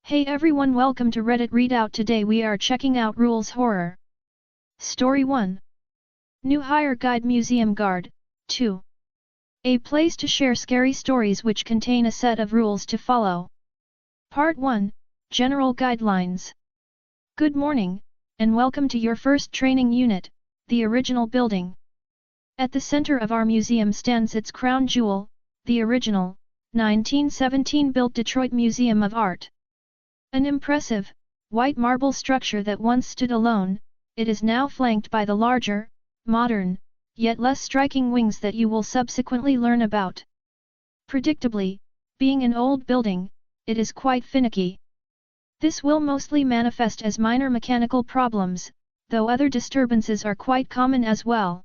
Hey everyone, welcome to Reddit Readout. Today we are checking out Rules Horror. Story 1. New Hire Guide Museum Guard, 2. A place to share scary stories which contain a set of rules to follow. Part 1, General Guidelines. Good morning, and welcome to your first training unit, the original building. At the center of our museum stands its crown jewel, the original, 1917 built Detroit Museum of Art. An impressive, white marble structure that once stood alone, it is now flanked by the larger, modern, yet less striking wings that you will subsequently learn about. Predictably, being an old building, it is quite finicky. This will mostly manifest as minor mechanical problems, though other disturbances are quite common as well.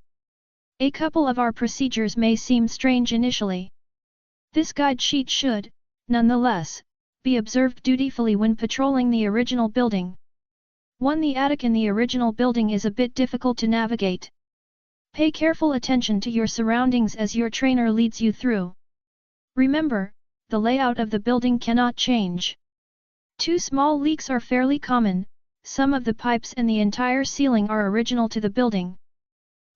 A couple of our procedures may seem strange initially. This guide sheet should, nonetheless, be observed dutifully when patrolling the original building. 1. The attic in the original building is a bit difficult to navigate. Pay careful attention to your surroundings as your trainer leads you through. Remember, the layout of the building cannot change. 2. Small leaks are fairly common, some of the pipes and the entire ceiling are original to the building.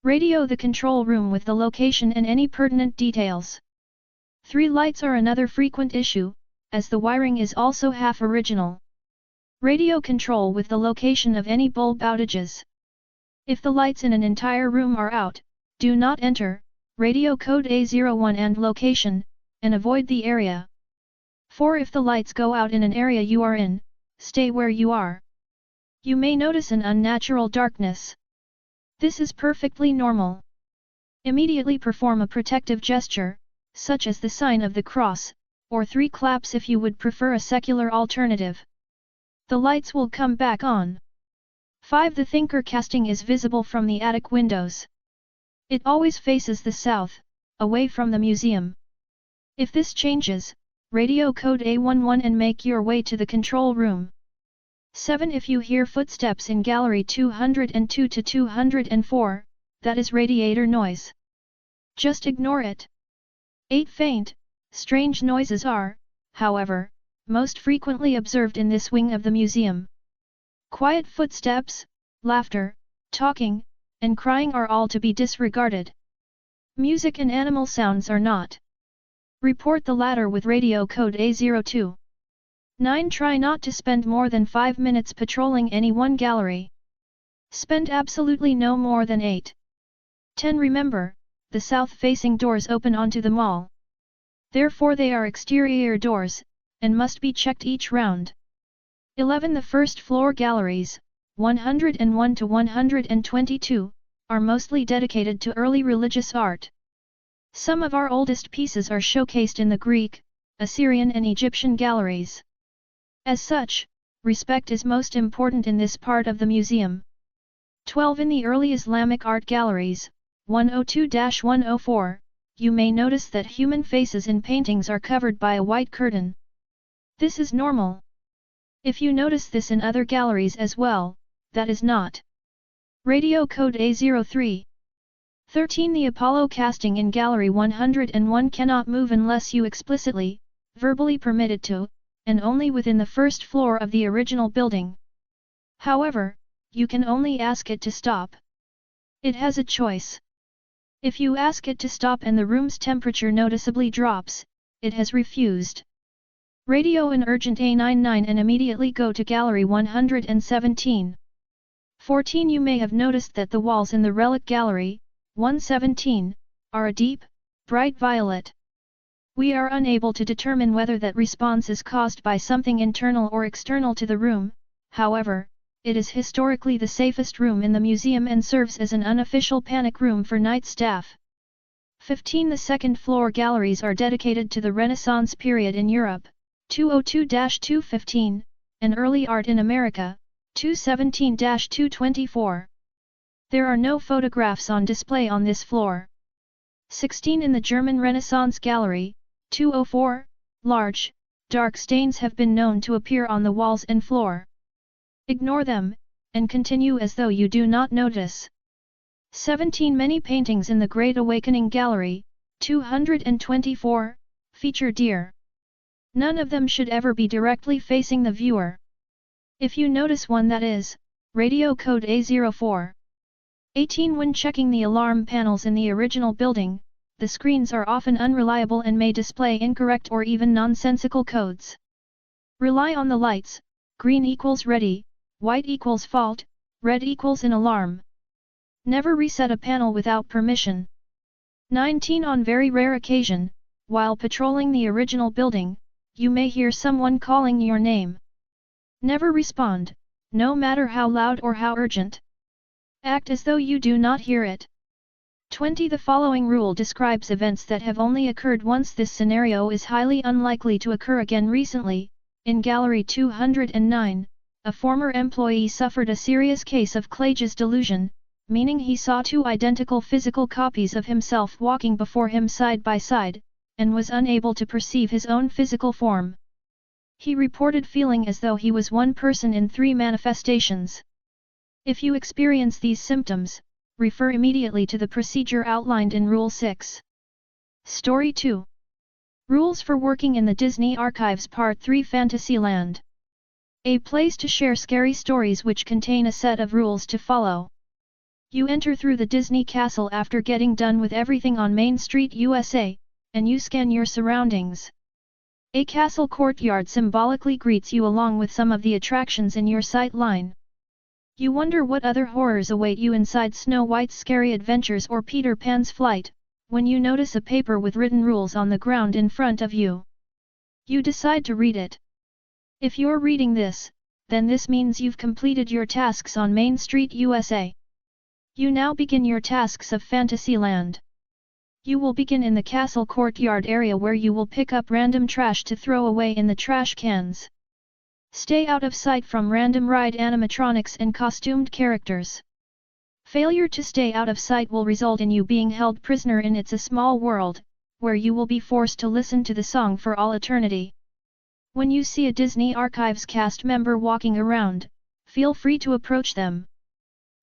Radio the control room with the location and any pertinent details. 3. Lights are another frequent issue, as the wiring is also half original. Radio control with the location of any bulb outages. If the lights in an entire room are out, do not enter, radio code A01 and location, and avoid the area. 4. If the lights go out in an area you are in, stay where you are. You may notice an unnatural darkness. This is perfectly normal. Immediately perform a protective gesture, such as the sign of the cross, or 3 claps if you would prefer a secular alternative. The lights will come back on. 5. The thinker casting is visible from the attic windows. It always faces the south, away from the museum. If this changes, radio code A11 and make your way to the control room. 7. If you hear footsteps in gallery 202 to 204, that is radiator noise. Just ignore it. 8. Faint, strange noises are, however, most frequently observed in this wing of the museum. Quiet footsteps, laughter, talking, and crying are all to be disregarded. Music and animal sounds are not. Report the latter with radio code A02. 9. Try not to spend more than 5 minutes patrolling any one gallery. Spend absolutely no more than 8. 10. Remember, the south-facing doors open onto the mall. Therefore they are exterior doors, and must be checked each round. 11. The first floor galleries, 101 to 122, are mostly dedicated to early religious art. Some of our oldest pieces are showcased in the Greek, Assyrian and Egyptian galleries. As such, respect is most important in this part of the museum. 12. In the early Islamic art galleries, 102-104, you may notice that human faces in paintings are covered by a white curtain. This is normal. If you notice this in other galleries as well, that is not. Radio code A03. 13. The Apollo casting in gallery 101 cannot move unless you explicitly, verbally permit it to, and only within the first floor of the original building. However, you can only ask it to stop. It has a choice. If you ask it to stop and the room's temperature noticeably drops, it has refused. Radio an urgent A99 and immediately go to gallery 117. 14. You may have noticed that the walls in the relic gallery, 117, are a deep, bright violet. We are unable to determine whether that response is caused by something internal or external to the room, however, it is historically the safest room in the museum and serves as an unofficial panic room for night staff. 15. The second floor galleries are dedicated to the Renaissance period in Europe, 202-215, and early art in America, 217-224. There are no photographs on display on this floor. 16. In the German Renaissance Gallery, 204, large, dark stains have been known to appear on the walls and floor. Ignore them, and continue as though you do not notice. 17. Many paintings in the Great Awakening Gallery, 224, feature deer. None of them should ever be directly facing the viewer. If you notice one that is, radio code A0418 when checking the alarm panels in the original building, the screens are often unreliable and may display incorrect or even nonsensical codes. Rely on the lights, green equals ready, white equals fault, red equals an alarm. Never reset a panel without permission. 19 On very rare occasion, while patrolling the original building, you may hear someone calling your name. Never respond, no matter how loud or how urgent. Act as though you do not hear it. 20 The following rule describes events that have only occurred once. This scenario is highly unlikely to occur again. Recently, in Gallery 209, a former employee suffered a serious case of Klage's delusion, meaning he saw two identical physical copies of himself walking before him side by side, and was unable to perceive his own physical form. He reported feeling as though he was one person in three manifestations. If you experience these symptoms, refer immediately to the procedure outlined in Rule 6. Story 2. Rules for working in the Disney Archives Part 3 Fantasyland. A place to share scary stories which contain a set of rules to follow. You enter through the Disney Castle after getting done with everything on Main Street, USA, and you scan your surroundings. A castle courtyard symbolically greets you along with some of the attractions in your sight line. You wonder what other horrors await you inside Snow White's Scary Adventures or Peter Pan's Flight, when you notice a paper with written rules on the ground in front of you. You decide to read it. If you're reading this, then this means you've completed your tasks on Main Street, USA. You now begin your tasks of Fantasyland. You will begin in the castle courtyard area where you will pick up random trash to throw away in the trash cans. Stay out of sight from random ride animatronics and costumed characters. Failure to stay out of sight will result in you being held prisoner in It's a Small World, where you will be forced to listen to the song for all eternity. When you see a Disney Archives cast member walking around, feel free to approach them.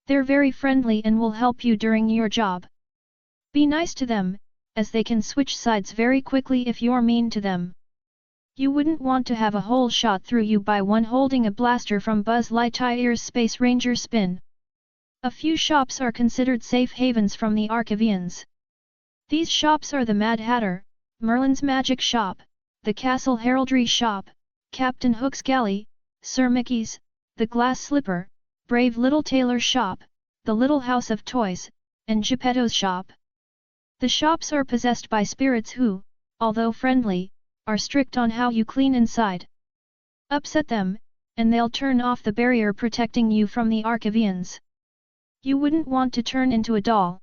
They're very friendly and will help you during your job. Be nice to them, as they can switch sides very quickly if you're mean to them. You wouldn't want to have a hole shot through you by one holding a blaster from Buzz Lightyear's Space Ranger spin. A few shops are considered safe havens from the Archivians. These shops are the Mad Hatter, Merlin's Magic Shop, the Castle Heraldry Shop, Captain Hook's Galley, Sir Mickey's, the Glass Slipper, Brave Little Tailor's Shop, the Little House of Toys, and Geppetto's Shop. The shops are possessed by spirits who, although friendly, are strict on how you clean inside. Upset them, and they'll turn off the barrier protecting you from the Archivians. You wouldn't want to turn into a doll.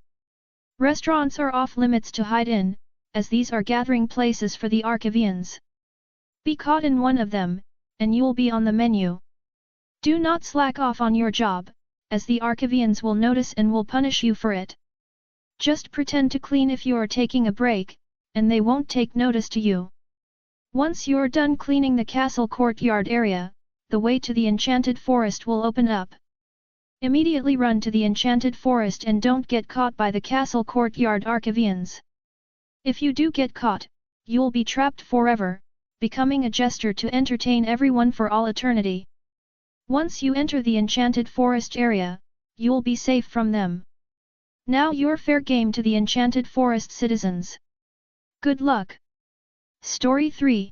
Restaurants are off limits to hide in, as these are gathering places for the Archivians. Be caught in one of them, and you'll be on the menu. Do not slack off on your job, as the Archivians will notice and will punish you for it. Just pretend to clean if you are taking a break, and they won't take notice to you. Once you're done cleaning the castle courtyard area, the way to the Enchanted Forest will open up. Immediately run to the Enchanted Forest and don't get caught by the castle courtyard Archivians. If you do get caught, you'll be trapped forever, becoming a jester to entertain everyone for all eternity. Once you enter the Enchanted Forest area, you'll be safe from them. Now you're fair game to the Enchanted Forest citizens. Good luck! Story 3.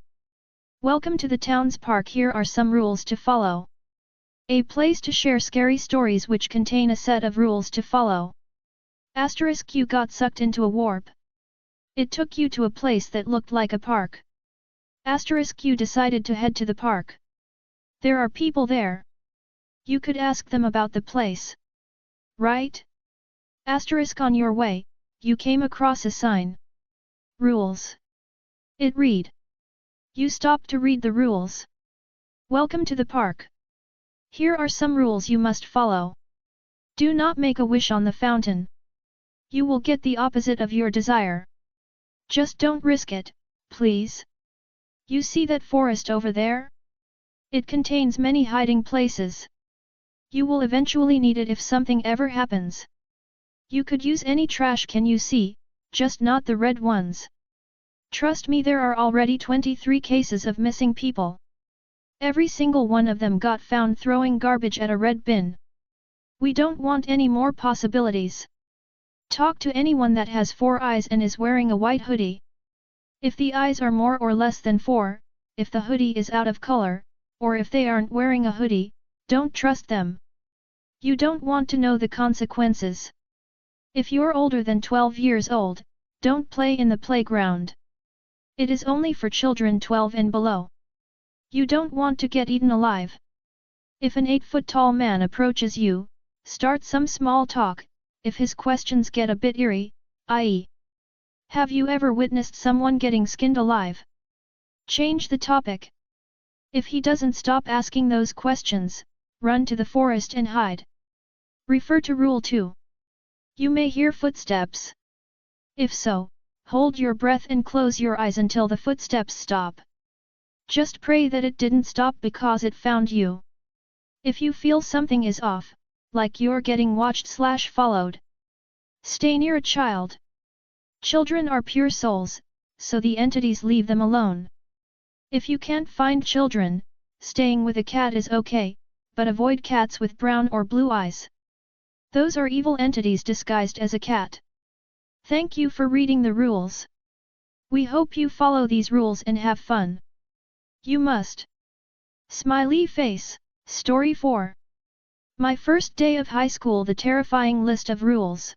Welcome to the town's park. Here are some rules to follow. A place to share scary stories which contain a set of rules to follow. Asterisk you got sucked into a warp. It took you to a place that looked like a park. Asterisk you decided to head to the park. There are people there. You could ask them about the place. Right? Asterisk on your way, you came across a sign. Rules. It read. You stopped to read the rules. Welcome to the park. Here are some rules you must follow. Do not make a wish on the fountain. You will get the opposite of your desire. Just don't risk it, please. You see that forest over there? It contains many hiding places. You will eventually need it if something ever happens. You could use any trash can you see, just not the red ones. Trust me, there are already 23 cases of missing people. Every single one of them got found throwing garbage at a red bin. We don't want any more possibilities. Talk to anyone that has 4 eyes and is wearing a white hoodie. If the eyes are more or less than 4, if the hoodie is out of color, or if they aren't wearing a hoodie, don't trust them. You don't want to know the consequences. If you're older than 12 years old, don't play in the playground. It is only for children 12 and below. You don't want to get eaten alive. If an 8-foot-tall man approaches you, start some small talk. If his questions get a bit eerie, i.e., have you ever witnessed someone getting skinned alive? Change the topic. If he doesn't stop asking those questions, run to the forest and hide. Refer to Rule 2. You may hear footsteps. If so, hold your breath and close your eyes until the footsteps stop. Just pray that it didn't stop because it found you. If you feel something is off, like you're getting watched/followed, stay near a child. Children are pure souls, so the entities leave them alone. If you can't find children, staying with a cat is okay, but avoid cats with brown or blue eyes. Those are evil entities disguised as a cat. Thank you for reading the rules. We hope you follow these rules and have fun. You must. Smiley face. Story 4. My first day of high school. The terrifying list of rules.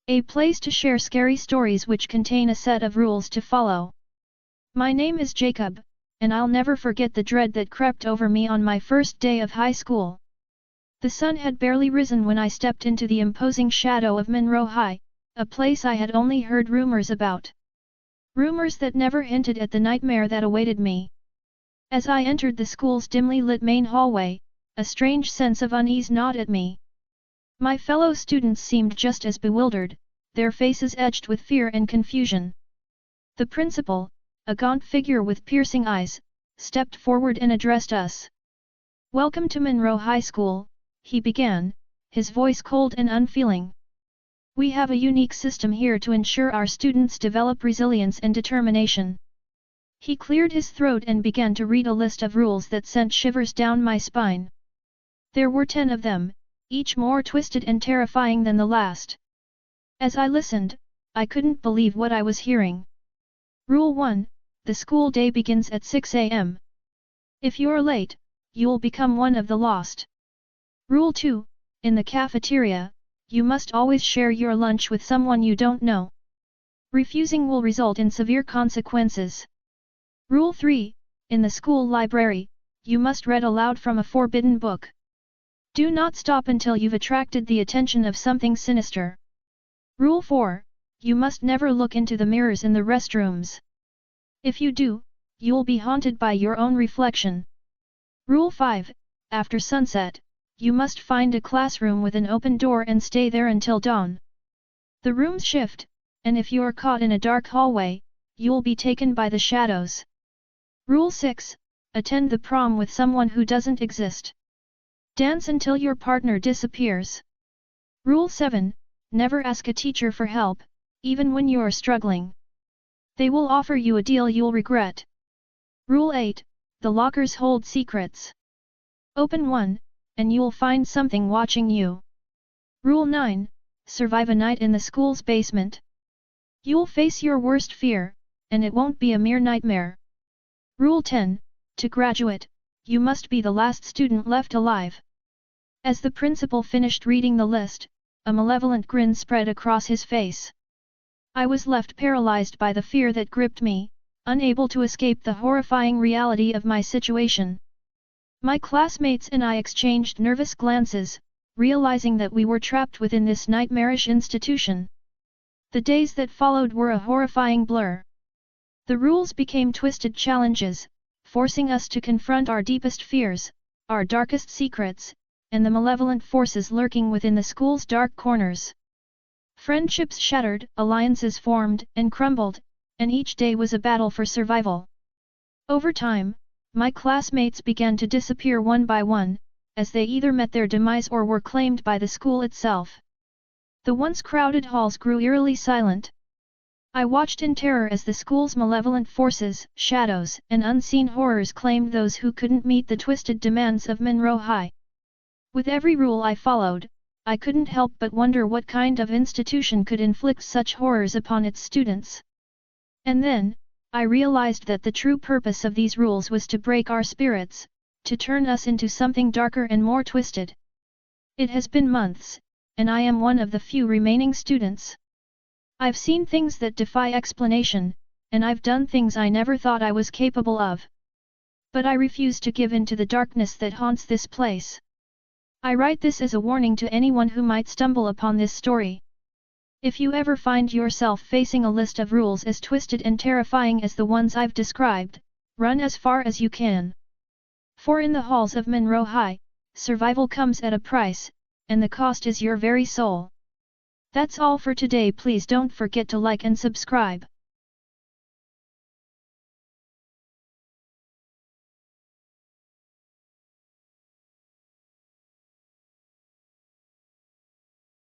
A place to share scary stories which contain a set of rules to follow. My name is Jacob, and I'll never forget the dread that crept over me on my first day of high school. The sun had barely risen when I stepped into the imposing shadow of Monroe High, a place I had only heard rumors about. Rumors that never hinted at the nightmare that awaited me. As I entered the school's dimly lit main hallway, a strange sense of unease gnawed at me. My fellow students seemed just as bewildered, their faces edged with fear and confusion. The principal, a gaunt figure with piercing eyes, stepped forward and addressed us. "Welcome to Monroe High School," he began, his voice cold and unfeeling. "We have a unique system here to ensure our students develop resilience and determination." He cleared his throat and began to read a list of rules that sent shivers down my spine. There were 10 of them, each more twisted and terrifying than the last. As I listened, I couldn't believe what I was hearing. Rule 1, the school day begins at 6 a.m. If you're late, you'll become one of the lost. Rule 2, in the cafeteria, you must always share your lunch with someone you don't know. Refusing will result in severe consequences. Rule 3, in the school library, you must read aloud from a forbidden book. Do not stop until you've attracted the attention of something sinister. Rule 4, you must never look into the mirrors in the restrooms. If you do, you'll be haunted by your own reflection. Rule 5, after sunset, you must find a classroom with an open door and stay there until dawn. The rooms shift, and if you're caught in a dark hallway, you'll be taken by the shadows. Rule 6, attend the prom with someone who doesn't exist. Dance until your partner disappears. Rule 7, never ask a teacher for help, even when you're struggling. They will offer you a deal you'll regret. Rule 8, the lockers hold secrets. Open one, and you'll find something watching you. Rule 9, survive a night in the school's basement. You'll face your worst fear, and it won't be a mere nightmare. Rule 10, to graduate, you must be the last student left alive. As the principal finished reading the list, a malevolent grin spread across his face. I was left paralyzed by the fear that gripped me, unable to escape the horrifying reality of my situation. My classmates and I exchanged nervous glances, realizing that we were trapped within this nightmarish institution. The days that followed were a horrifying blur. The rules became twisted challenges, forcing us to confront our deepest fears, our darkest secrets, and the malevolent forces lurking within the school's dark corners. Friendships shattered, alliances formed and crumbled, and each day was a battle for survival. Over time, my classmates began to disappear one by one, as they either met their demise or were claimed by the school itself. The once crowded halls grew eerily silent. I watched in terror as the school's malevolent forces, shadows, and unseen horrors claimed those who couldn't meet the twisted demands of Monroe High. With every rule I followed, I couldn't help but wonder what kind of institution could inflict such horrors upon its students. And then, I realized that the true purpose of these rules was to break our spirits, to turn us into something darker and more twisted. It has been months, and I am one of the few remaining students. I've seen things that defy explanation, and I've done things I never thought I was capable of. But I refuse to give in to the darkness that haunts this place. I write this as a warning to anyone who might stumble upon this story. If you ever find yourself facing a list of rules as twisted and terrifying as the ones I've described, run as far as you can. For in the halls of Monroe High, survival comes at a price, and the cost is your very soul. That's all for today. Please don't forget to like and subscribe.